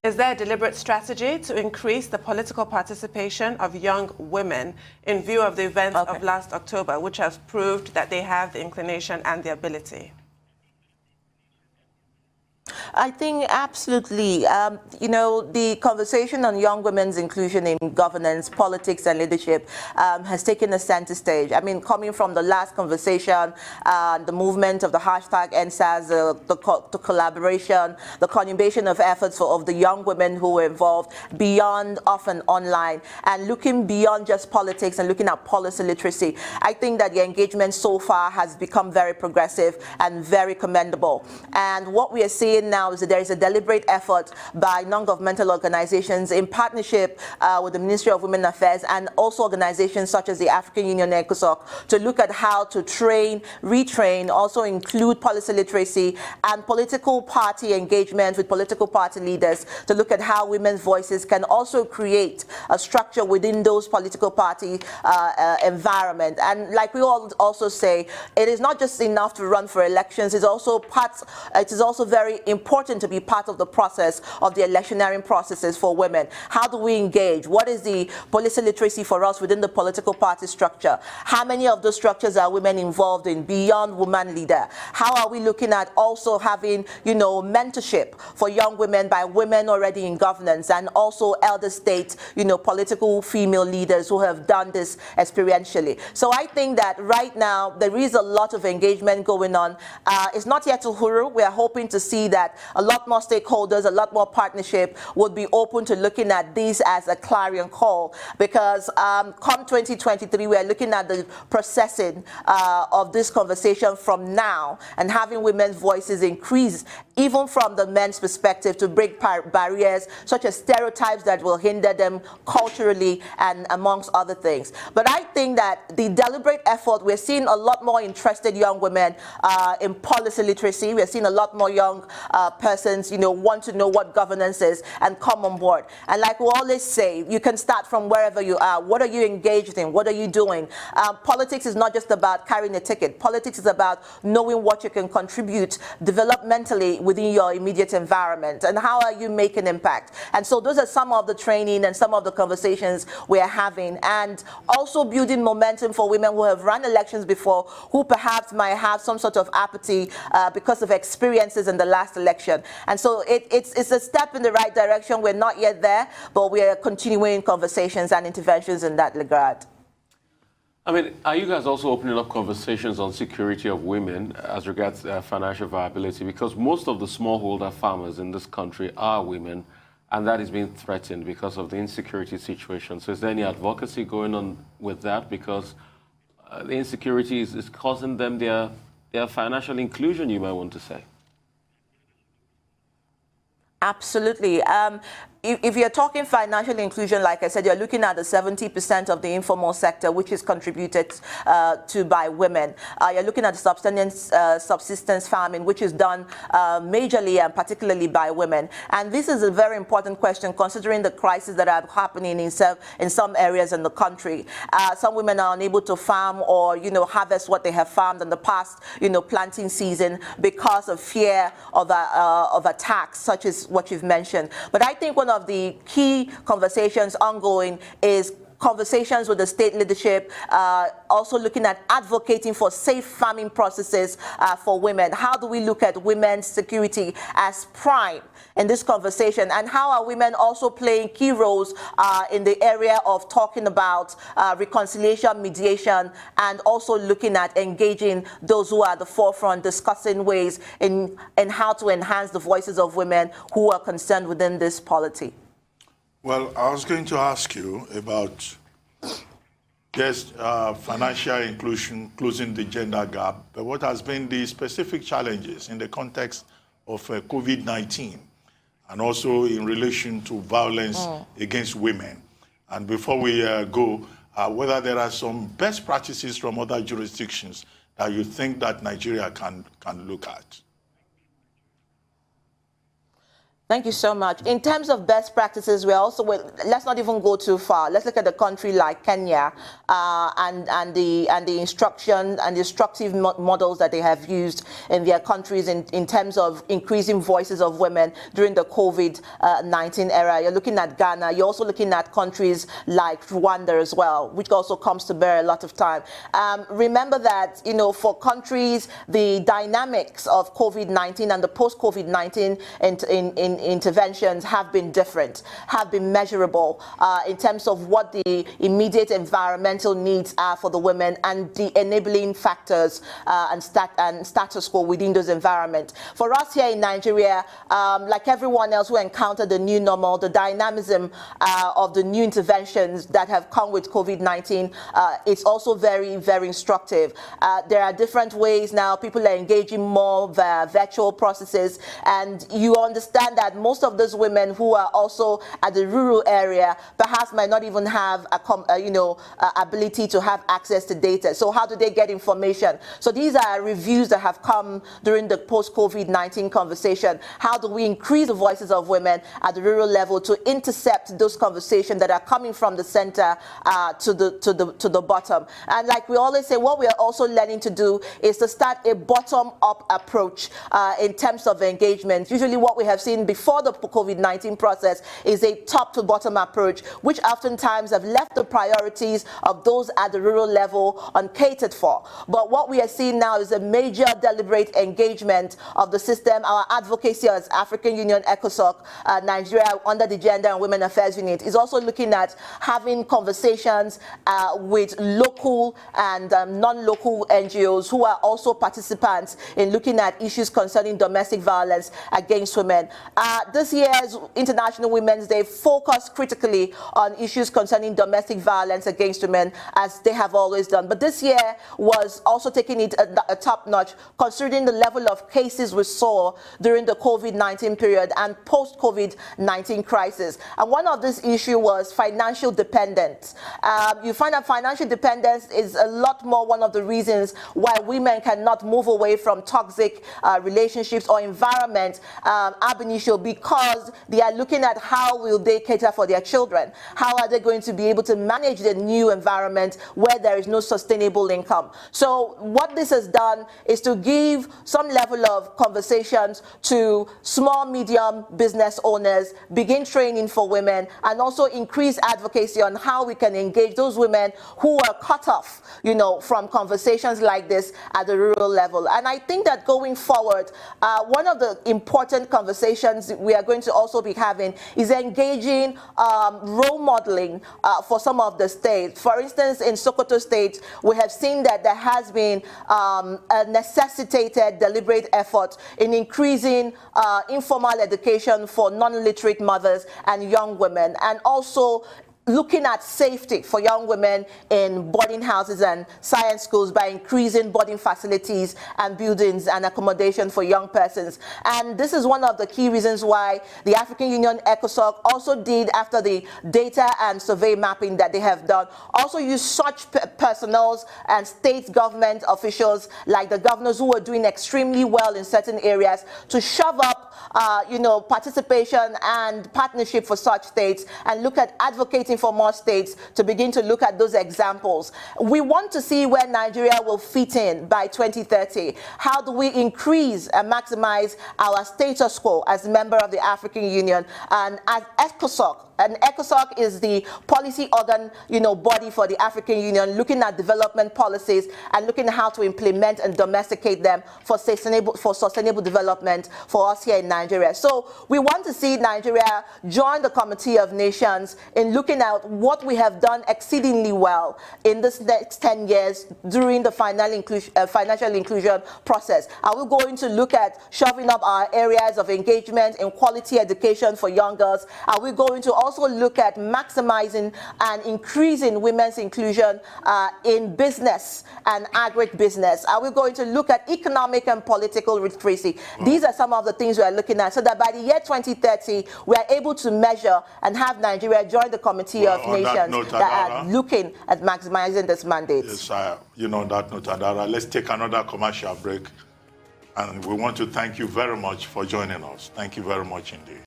Is there a deliberate strategy to increase the political participation of young women in view of the events of last October, which have proved that they have the inclination and the ability? I think absolutely. The conversation on young women's inclusion in governance, politics, and leadership has taken a center stage. I mean, coming from the last conversation, the movement of the hashtag NSAS, the collaboration, the conurbation of efforts of the young women who were involved beyond often online, and looking beyond just politics and looking at policy literacy. I think that the engagement so far has become very progressive and very commendable. And what we are seeing now is that there is a deliberate effort by non-governmental organizations in partnership with the Ministry of Women Affairs and also organizations such as the African Union and ECOSOC to look at how to train, retrain, also include policy literacy and political party engagement with political party leaders to look at how women's voices can also create a structure within those political party environment. And like we all also say, it is not just enough to run for elections, it is also very important to be part of the process of the electioneering processes for women. How do we engage? What is the policy literacy for us within the political party structure? How many of those structures are women involved in beyond woman leader? How are we looking at also having, mentorship for young women by women already in governance and also elder state, political female leaders who have done this experientially? So I think that right now there is a lot of engagement going on. It's not yet Uhuru. We are hoping to see that a lot more stakeholders, a lot more partnership would be open to looking at this as a clarion call, because come 2023, we are looking at the processing of this conversation from now and having women's voices increase, even from the men's perspective, to break barriers such as stereotypes that will hinder them culturally and amongst other things. But I think that the deliberate effort, we're seeing a lot more interested young women in policy literacy. We're seeing a lot more young persons, want to know what governance is and come on board. And like we always say, you can start from wherever you are. What are you engaged in? What are you doing? Politics is not just about carrying a ticket. Politics is about knowing what you can contribute developmentally within your immediate environment and how are you making impact. And so those are some of the training and some of the conversations we are having, and also building momentum for women who have run elections before, who perhaps might have some sort of apathy because of experiences in the last election. And so it's a step in the right direction. We're not yet there, but we are continuing conversations and interventions in that regard. I mean, are you guys also opening up conversations on security of women as regards financial viability? Because most of the smallholder farmers in this country are women, and that is being threatened because of the insecurity situation. So is there any advocacy going on with that? Because the insecurity is causing them their financial inclusion, you might want to say. Absolutely. If you're talking financial inclusion, like I said, you're looking at the 70% of the informal sector, which is contributed to by women. You're looking at the subsistence farming, which is done majorly and particularly by women. And this is a very important question, considering the crises that are happening in some areas in the country. Some women are unable to farm or, harvest what they have farmed in the past, planting season because of fear of attacks, such as what you've mentioned. But I think one of the key conversations ongoing is conversations with the state leadership, also looking at advocating for safe farming processes for women. How do we look at women's security as prime in this conversation? And how are women also playing key roles in the area of talking about reconciliation, mediation, and also looking at engaging those who are at the forefront, discussing ways in how to enhance the voices of women who are concerned within this polity? Well, I was going to ask you about, yes, financial inclusion, closing the gender gap, but what has been the specific challenges in the context of COVID-19 and also in relation to violence against women? And before we go, whether there are some best practices from other jurisdictions that you think that Nigeria can look at? Thank you so much. In terms of best practices, let's not even go too far. Let's look at a country like Kenya and the instruction and the instructive models that they have used in their countries in terms of increasing voices of women during the COVID-19 era. You're looking at Ghana. You're also looking at countries like Rwanda as well, which also comes to bear a lot of time. Remember that, for countries, the dynamics of COVID-19 and the post-COVID-19 interventions have been different, have been measurable in terms of what the immediate environmental needs are for the women and the enabling factors and status quo within those environments. For us here in Nigeria, like everyone else who encountered the new normal, the dynamism of the new interventions that have come with COVID-19, it's also very, very instructive. There are different ways now. People are engaging more via virtual processes, and you understand that most of those women who are also at the rural area perhaps might not even have ability to have access to data. So how do they get information? So these are reviews that have come during the post-COVID-19 conversation. How do we increase the voices of women at the rural level to intercept those conversations that are coming from the center to the bottom? And like we always say, what we are also learning to do is to start a bottom-up approach in terms of engagement. Usually what we have seen before the COVID-19 process is a top-to-bottom approach, which oftentimes have left the priorities of those at the rural level uncatered for. But what we are seeing now is a major deliberate engagement of the system. Our advocacy as African Union ECOSOC, Nigeria under the Gender and Women Affairs Unit, is also looking at having conversations with local and non-local NGOs who are also participants in looking at issues concerning domestic violence against women. This year's International Women's Day focused critically on issues concerning domestic violence against women, as they have always done. But this year was also taking it a top notch, considering the level of cases we saw during the COVID-19 period and post-COVID-19 crisis. And one of this issue was financial dependence. You find that financial dependence is a lot more one of the reasons why women cannot move away from toxic relationships or environment ab initio, because they are looking at how will they cater for their children. How are they going to be able to manage the new environment where there is no sustainable income? So what this has done is to give some level of conversations to small, medium business owners, begin training for women, and also increase advocacy on how we can engage those women who are cut off, from conversations like this at the rural level. And I think that going forward, one of the important conversations we are going to also be having is engaging role modeling for some of the states. For instance, in Sokoto State, we have seen that there has been a necessitated deliberate effort in increasing informal education for non-literate mothers and young women, and also looking at safety for young women in boarding houses and science schools by increasing boarding facilities and buildings and accommodation for young persons. And this is one of the key reasons why the African Union ECOSOC also did, after the data and survey mapping that they have done, also use such personnel and state government officials like the governors who are doing extremely well in certain areas to shove up participation and partnership for such states, and look at advocating for more states to begin to look at those examples. We want to see where Nigeria will fit in by 2030. How do we increase and maximize our status quo as a member of the African Union and as ECOSOC? And ECOSOC is the policy organ, body for the African Union, looking at development policies and looking at how to implement and domesticate them for sustainable development for us here in Nigeria. So we want to see Nigeria join the Committee of Nations in looking at what we have done exceedingly well in this next 10 years during the financial inclusion process. Are we going to look at shoving up our areas of engagement in quality education for young girls? Are we going to also look at maximizing and increasing women's inclusion in business and agribusiness? Are we going to look at economic and political literacy? These are some of the things we are looking at, so that by the year 2030, we are able to measure and have Nigeria join the Committee of Nations that are looking at maximizing this mandate. Yes, on that note, Adara, let's take another commercial break. And we want to thank you very much for joining us. Thank you very much indeed.